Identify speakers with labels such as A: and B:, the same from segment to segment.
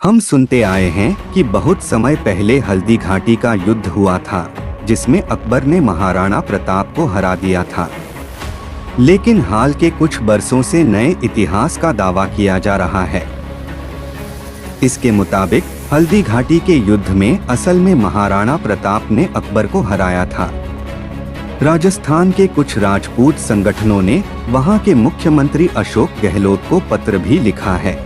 A: हम सुनते आए हैं कि बहुत समय पहले हल्दी घाटी का युद्ध हुआ था, जिसमें अकबर ने महाराणा प्रताप को हरा दिया था। लेकिन हाल के कुछ बरसों से नए इतिहास का दावा किया जा रहा है। इसके मुताबिक हल्दी घाटी के युद्ध में असल में महाराणा प्रताप ने अकबर को हराया था। राजस्थान के कुछ राजपूत संगठनों ने वहां के मुख्यमंत्री अशोक गहलोत को पत्र भी लिखा है।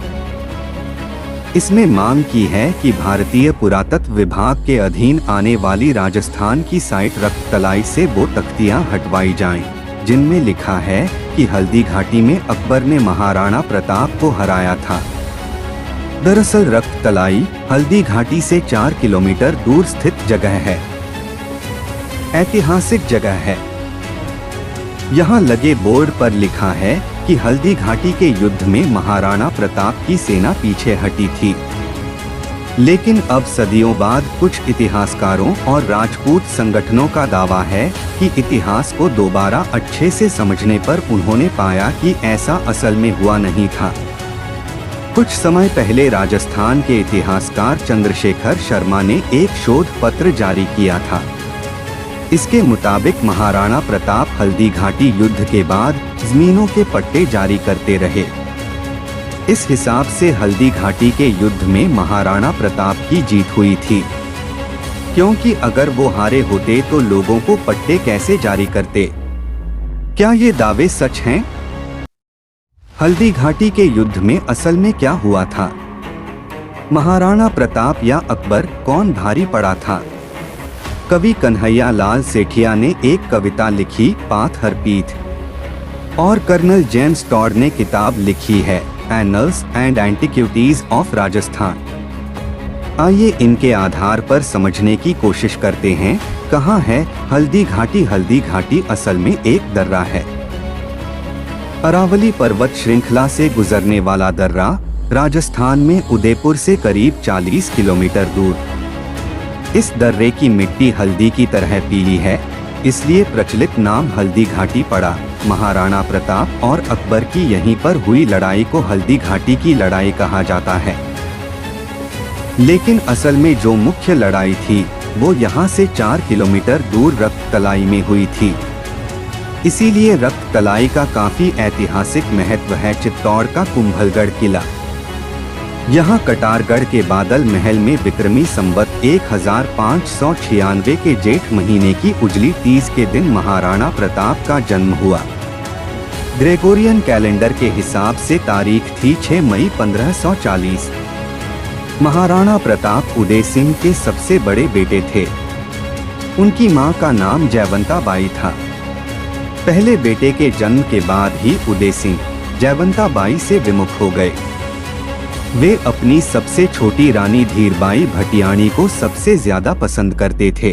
A: इसमें मांग की है कि भारतीय पुरातत्व विभाग के अधीन आने वाली राजस्थान की साइट रक्ततलाई से वो तख्तियां हटवाई जाएं, जिनमें लिखा है कि हल्दी घाटी में अकबर ने महाराणा प्रताप को हराया था। दरअसल रक्ततलाई हल्दी घाटी से 4 किलोमीटर दूर स्थित जगह है। ऐतिहासिक जगह है। यहाँ लगे बोर्ड पर लिखा है कि हल्दी घाटी के युद्ध में महाराणा प्रताप की सेना पीछे हटी थी। लेकिन अब सदियों बाद कुछ इतिहासकारों और राजपूत संगठनों का दावा है कि इतिहास को दोबारा अच्छे से समझने पर उन्होंने पाया कि ऐसा असल में हुआ नहीं था। कुछ समय पहले राजस्थान के इतिहासकार चंद्रशेखर शर्मा ने एक शोध पत्र जारी किया था। इसके मुताबिक महाराणा प्रताप हल्दी घाटी युद्ध के बाद जमीनों के पट्टे जारी करते रहे। इस हिसाब से हल्दी घाटी के युद्ध में महाराणा प्रताप की जीत हुई थी, क्योंकि अगर वो हारे होते तो लोगों को पट्टे कैसे जारी करते? क्या ये दावे सच हैं? हल्दी घाटी के युद्ध में असल में क्या हुआ था? महाराणा प्रताप या अकबर, कौन भारी पड़ा था? कवि कन्हैया लाल सेठिया ने एक कविता लिखी, पाथर पीठ, और कर्नल जेम्स टॉड ने किताब लिखी है, annuls and antiquities of Rajasthan. आइए इनके आधार पर समझने की कोशिश करते हैं, कहाँ है हल्दी घाटी। हल्दी घाटी असल में एक दर्रा है। अरावली पर्वत श्रृंखला से गुजरने वाला दर्रा राजस्थान में उदयपुर से करीब 40 किलोमीटर दूर। इस दर्रे की मिट्टी हल्दी की तरह पीली है, इसलिए प्रचलित नाम हल्दी घाटी पड़ा। महाराणा प्रताप और अकबर की यहीं पर हुई लड़ाई को हल्दी घाटी की लड़ाई कहा जाता है। लेकिन असल में जो मुख्य लड़ाई थी वो यहाँ से 4 किलोमीटर दूर रक्ततलाई में हुई थी। इसीलिए रक्ततलाई का काफी ऐतिहासिक महत्व है। चित्तौड़ का कुंभलगढ़ किला, यहाँ कटारगढ़ के बादल महल में विक्रमी संवत 1596 के जेठ महीने की उजली तीज के दिन महाराणा प्रताप का जन्म हुआ। ग्रेगोरियन कैलेंडर के हिसाब से तारीख थी 6 मई 1540। महाराणा प्रताप उदय सिंह के सबसे बड़े बेटे थे। उनकी मां का नाम जयवंता बाई था। पहले बेटे के जन्म के बाद ही उदय सिंह जयवंता बाई से विमुख हो गए। वे अपनी सबसे छोटी रानी धीरबाई भटियाणी को सबसे ज्यादा पसंद करते थे।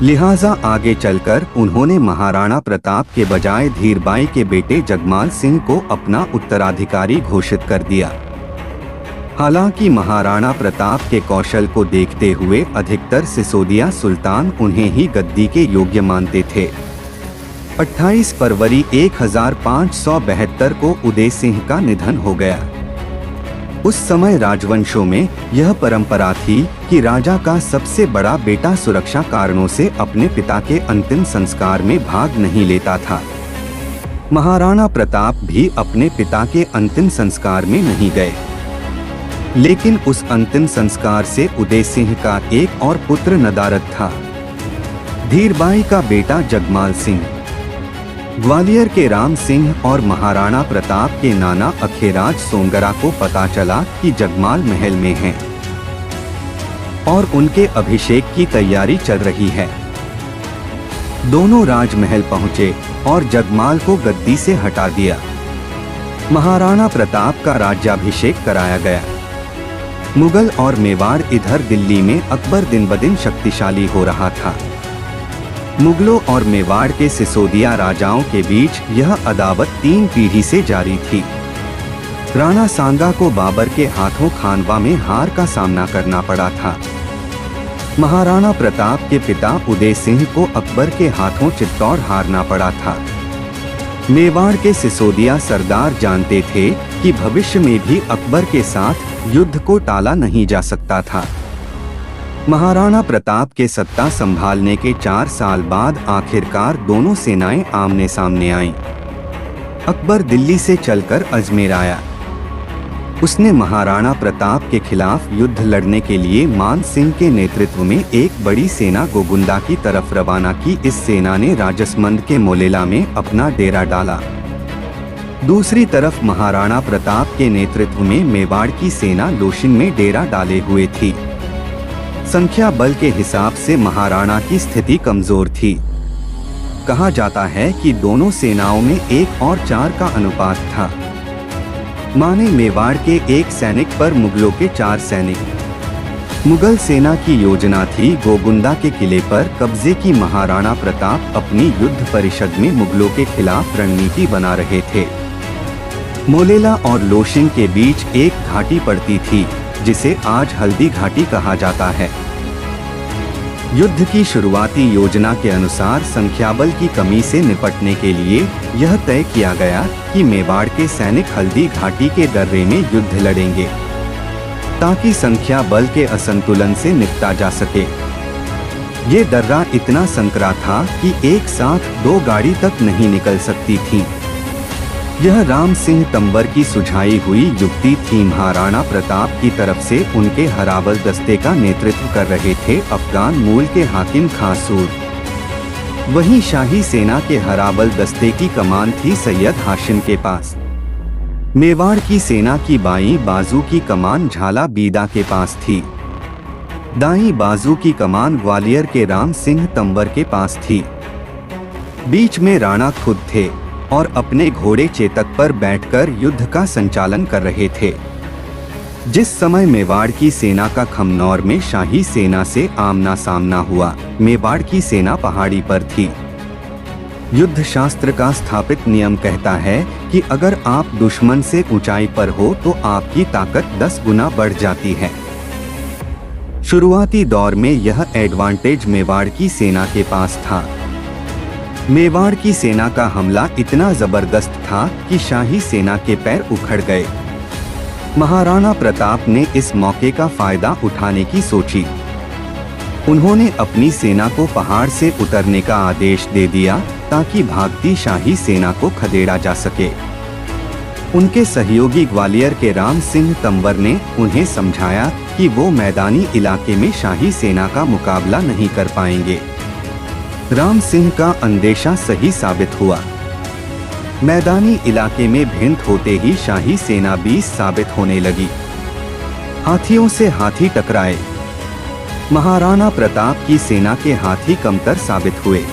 A: लिहाजा आगे चलकर उन्होंने महाराणा प्रताप के बजाय धीरबाई के बेटे जगमाल सिंह को अपना उत्तराधिकारी घोषित कर दिया। हालांकि महाराणा प्रताप के कौशल को देखते हुए अधिकतर सिसोदिया सुल्तान उन्हें ही गद्दी के योग्य मानते थे। 28 फरवरी 1572 को उदय सिंह का निधन हो गया। उस समय राजवंशों में यह परंपरा थी कि राजा का सबसे बड़ा बेटा सुरक्षा कारणों से अपने पिता के अंतिम संस्कार में भाग नहीं लेता था। महाराणा प्रताप भी अपने पिता के अंतिम संस्कार में नहीं गए। लेकिन उस अंतिम संस्कार से उदय सिंह का एक और पुत्र नदारद था, धीरबाई का बेटा जगमाल सिंह। ग्वालियर के राम सिंह और महाराणा प्रताप के नाना अखेराज सोनगरा को पता चला कि जगमाल महल में हैं और उनके अभिषेक की तैयारी चल रही है। दोनों राजमहल पहुंचे और जगमाल को गद्दी से हटा दिया। महाराणा प्रताप का राज्याभिषेक कराया गया। मुगल और मेवाड़ इधर दिल्ली में अकबर दिन ब दिन शक्तिशाली हो रहा था। मुगलों और मेवाड़ के सिसोदिया राजाओं के बीच यह अदावत 3 पीढ़ी से जारी थी। राणा सांगा को बाबर के हाथों खानवा में हार का सामना करना पड़ा था। महाराणा प्रताप के पिता उदय सिंह को अकबर के हाथों चित्तौड़ हारना पड़ा था। मेवाड़ के सिसोदिया सरदार जानते थे कि भविष्य में भी अकबर के साथ युद्ध को टाला नहीं जा सकता था। महाराणा प्रताप के सत्ता संभालने के 4 साल बाद आखिरकार दोनों सेनाएं आमने सामने आईं। अकबर दिल्ली से चलकर अजमेर आया। उसने महाराणा प्रताप के खिलाफ युद्ध लड़ने के लिए मान सिंह के नेतृत्व में एक बड़ी सेना गोगुंदा की तरफ रवाना की। इस सेना ने राजसमंद के मोलेला में अपना डेरा डाला। दूसरी तरफ महाराणा प्रताप के नेतृत्व में मेवाड़ की सेना लोशिन में डेरा डाले हुए थी। संख्या बल के हिसाब से महाराणा की स्थिति कमजोर थी। कहा जाता है कि दोनों सेनाओं में 1 और 4 का अनुपात था। माने मेवाड़ के 1 सैनिक पर मुगलों के 4 सैनिक। मुगल सेना की योजना थी गोगुंदा के किले पर कब्जे की। महाराणा प्रताप अपनी युद्ध परिषद में मुगलों के खिलाफ रणनीति बना रहे थे। मोलेला और लोशिन के बीच एक घाटी पड़ती थी जिसे आज हल्दी घाटी कहा जाता है। युद्ध की शुरुआती योजना के अनुसार संख्याबल की कमी से निपटने के लिए यह तय किया गया कि मेवाड़ के सैनिक हल्दी घाटी के दर्रे में युद्ध लड़ेंगे ताकि संख्या बल के असंतुलन से निपटा जा सके। ये दर्रा इतना संकरा था कि एक साथ 2 गाड़ी तक नहीं निकल सकती थी। यह राम सिंह तंवर की सुझाई हुई युक्ति थी। महाराणा प्रताप की तरफ से उनके हरावल दस्ते का नेतृत्व कर रहे थे अफगान मूल के हाकिम खां सूर। वहीं शाही सेना के हरावल दस्ते की कमान थी सैयद हाशिम के पास। मेवाड़ की सेना की बाईं बाजू की कमान झाला बीदा के पास थी। दाईं बाजू की कमान ग्वालियर के राम सिंह तंवर के पास थी। बीच में राणा खुद थे और अपने घोड़े चेतक पर बैठकर युद्ध का संचालन कर रहे थे। जिस समय मेवाड़ की सेना का खमनौर में शाही सेना से आमना सामना हुआ, मेवाड़ की सेना पहाड़ी पर थी। युद्ध शास्त्र का स्थापित नियम कहता है कि अगर आप दुश्मन से ऊंचाई पर हो तो आपकी ताकत 10 गुना बढ़ जाती है। शुरुआती दौर में यह एडवांटेज मेवाड़ की सेना के पास था। मेवाड़ की सेना का हमला इतना जबरदस्त था कि शाही सेना के पैर उखड़ गए। महाराणा प्रताप ने इस मौके का फायदा उठाने की सोची। उन्होंने अपनी सेना को पहाड़ से उतरने का आदेश दे दिया ताकि भागती शाही सेना को खदेड़ा जा सके। उनके सहयोगी ग्वालियर के राम सिंह तंवर ने उन्हें समझाया कि वो मैदानी इलाके में शाही सेना का मुकाबला नहीं कर पाएंगे। राम सिंह का अंदेशा सही साबित हुआ। मैदानी इलाके में भिंत होते ही शाही सेना 20 साबित होने लगी। हाथियों से हाथी टकराए। महाराणा प्रताप की सेना के हाथी कमतर साबित हुए।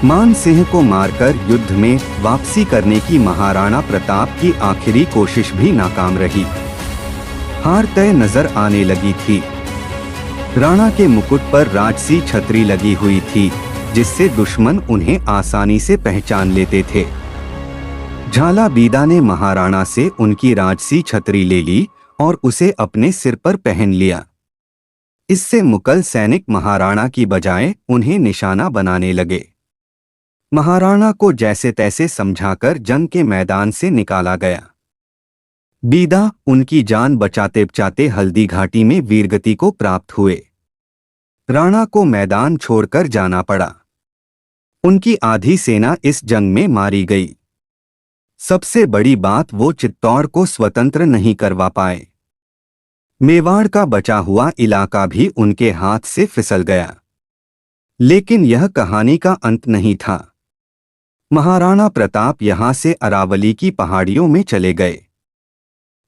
A: मान सिंह को मारकर युद्ध में वापसी करने की महाराणा प्रताप की आखिरी कोशिश भी नाकाम रही। हार तय नजर आने लगी थी। राणा के मुकुट पर राजसी छतरी लगी हुई थी जिससे दुश्मन उन्हें आसानी से पहचान लेते थे। झाला बीदा ने महाराणा से उनकी राजसी छतरी ले ली और उसे अपने सिर पर पहन लिया। इससे मुगल सैनिक महाराणा की बजाय उन्हें निशाना बनाने लगे। महाराणा को जैसे तैसे समझाकर जंग के मैदान से निकाला गया। बीदा उनकी जान बचाते बचाते हल्दी घाटी में वीरगति को प्राप्त हुए। राणा को मैदान छोड़कर जाना पड़ा। उनकी आधी सेना इस जंग में मारी गई। सबसे बड़ी बात, वो चित्तौड़ को स्वतंत्र नहीं करवा पाए। मेवाड़ का बचा हुआ इलाका भी उनके हाथ से फिसल गया। लेकिन यह कहानी का अंत नहीं था। महाराणा प्रताप यहां से अरावली की पहाड़ियों में चले गए।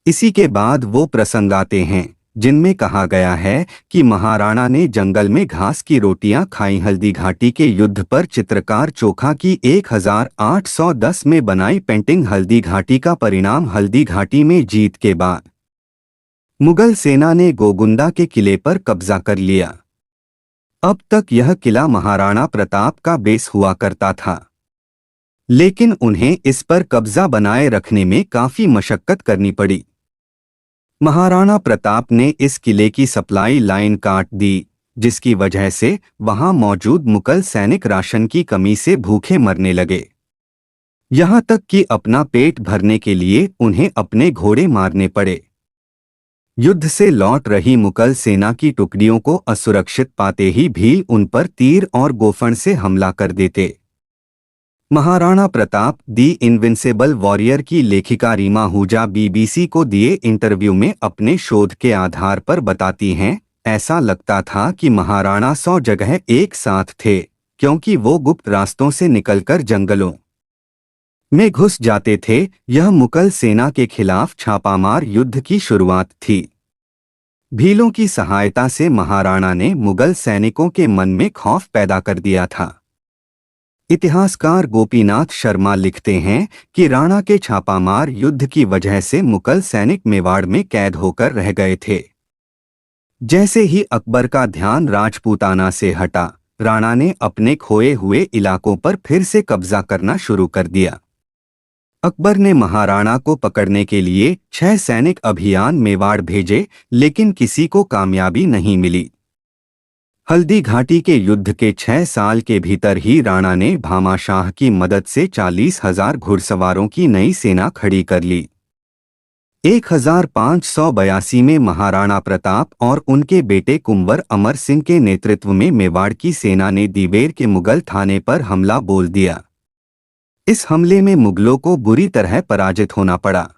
A: इसी के बाद वो प्रसंग आते हैं जिनमें कहा गया है कि महाराणा ने जंगल में घास की रोटियां खाई। हल्दी घाटी के युद्ध पर चित्रकार चोखा की 1810 में बनाई पेंटिंग हल्दी घाटी का परिणाम। हल्दी घाटी में जीत के बाद मुगल सेना ने गोगुंदा के किले पर कब्जा कर लिया। अब तक यह किला महाराणा प्रताप का बेस हुआ करता था, लेकिन उन्हें इस पर कब्जा बनाए रखने में काफी मशक्कत करनी पड़ी। महाराणा प्रताप ने इस किले की सप्लाई लाइन काट दी, जिसकी वजह से वहां मौजूद मुगल सैनिक राशन की कमी से भूखे मरने लगे। यहाँ तक कि अपना पेट भरने के लिए उन्हें अपने घोड़े मारने पड़े। युद्ध से लौट रही मुगल सेना की टुकड़ियों को असुरक्षित पाते ही भील उन पर तीर और गोफन से हमला कर देते। महाराणा प्रताप दी इनविंसिबल वॉरियर की लेखिका रीमा आहूजा बीबीसी को दिए इंटरव्यू में अपने शोध के आधार पर बताती हैं, ऐसा लगता था कि महाराणा 100 जगह एक साथ थे, क्योंकि वो गुप्त रास्तों से निकलकर जंगलों में घुस जाते थे। यह मुगल सेना के खिलाफ छापामार युद्ध की शुरुआत थी। भीलों की सहायता से महाराणा ने मुगल सैनिकों के मन में खौफ पैदा कर दिया था। इतिहासकार गोपीनाथ शर्मा लिखते हैं कि राणा के छापामार युद्ध की वजह से मुगल सैनिक मेवाड़ में कैद होकर रह गए थे। जैसे ही अकबर का ध्यान राजपूताना से हटा, राणा ने अपने खोए हुए इलाकों पर फिर से कब्जा करना शुरू कर दिया। अकबर ने महाराणा को पकड़ने के लिए 6 सैनिक अभियान मेवाड़ भेजे, लेकिन किसी को कामयाबी नहीं मिली। हल्दी घाटी के युद्ध के 6 साल के भीतर ही राणा ने भामाशाह की मदद से 40,000 घुड़सवारों की नई सेना खड़ी कर ली। 1582 में महाराणा प्रताप और उनके बेटे कुंवर अमर सिंह के नेतृत्व में मेवाड़ की सेना ने दीवेर के मुगल थाने पर हमला बोल दिया। इस हमले में मुगलों को बुरी तरह पराजित होना पड़ा।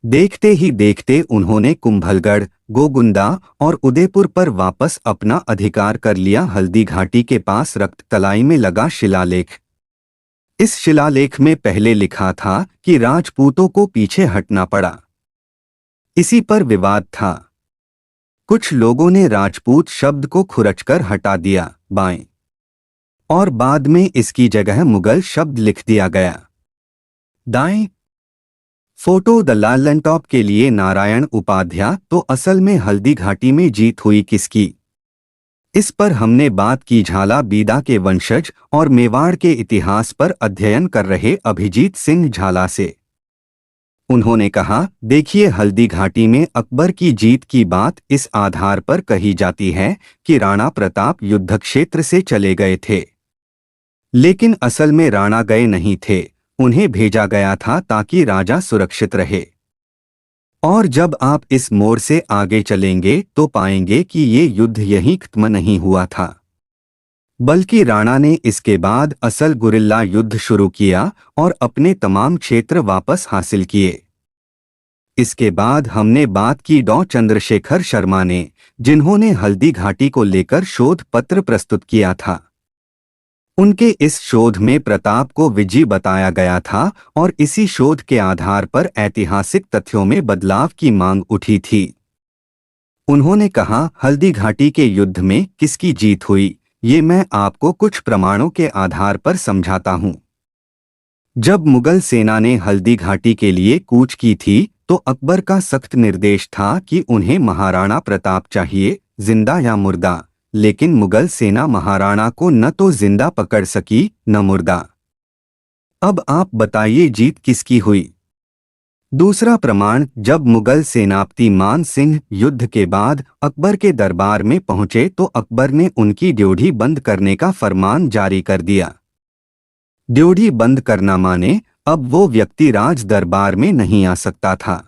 A: देखते ही देखते उन्होंने कुंभलगढ़, गोगुंदा और उदयपुर पर वापस अपना अधिकार कर लिया। हल्दी घाटी के पास रक्त तलाई में लगा शिलालेख। इस शिलालेख में पहले लिखा था कि राजपूतों को पीछे हटना पड़ा। इसी पर विवाद था। कुछ लोगों ने राजपूत शब्द को खुरचकर हटा दिया बाएं, और बाद में इसकी जगह मुगल शब्द लिख दिया गया दाएं। फोटो द लैंडटॉप के लिए नारायण उपाध्याय। तो असल में हल्दी घाटी में जीत हुई किसकी? इस पर हमने बात की झाला बीदा के वंशज और मेवाड़ के इतिहास पर अध्ययन कर रहे अभिजीत सिंह झाला से। उन्होंने कहा, देखिए, हल्दी घाटी में अकबर की जीत की बात इस आधार पर कही जाती है कि राणा प्रताप युद्ध क्षेत्र से चले गए थे, लेकिन असल में राणा गए नहीं थे, उन्हें भेजा गया था ताकि राजा सुरक्षित रहे। और जब आप इस मोड़ से आगे चलेंगे तो पाएंगे कि ये युद्ध यहीं खत्म नहीं हुआ था, बल्कि राणा ने इसके बाद असल गुरिल्ला युद्ध शुरू किया और अपने तमाम क्षेत्र वापस हासिल किए। इसके बाद हमने बात की डॉ चंद्रशेखर शर्मा ने, जिन्होंने हल्दी घाटी को लेकर शोध पत्र प्रस्तुत किया था। उनके इस शोध में प्रताप को विजयी बताया गया था और इसी शोध के आधार पर ऐतिहासिक तथ्यों में बदलाव की मांग उठी थी। उन्होंने कहा, हल्दी घाटी के युद्ध में किसकी जीत हुई, ये मैं आपको कुछ प्रमाणों के आधार पर समझाता हूँ। जब मुगल सेना ने हल्दी घाटी के लिए कूच की थी तो अकबर का सख्त निर्देश था कि उन्हें महाराणा प्रताप चाहिए, जिंदा या मुर्दा, लेकिन मुगल सेना महाराणा को न तो जिंदा पकड़ सकी न मुर्दा। अब आप बताइए जीत किसकी हुई? दूसरा प्रमाण, जब मुगल सेनापति मान सिंह युद्ध के बाद अकबर के दरबार में पहुंचे तो अकबर ने उनकी ड्योढ़ी बंद करने का फरमान जारी कर दिया। ड्योढ़ी बंद करना माने अब वो व्यक्ति राज दरबार में नहीं आ सकता था।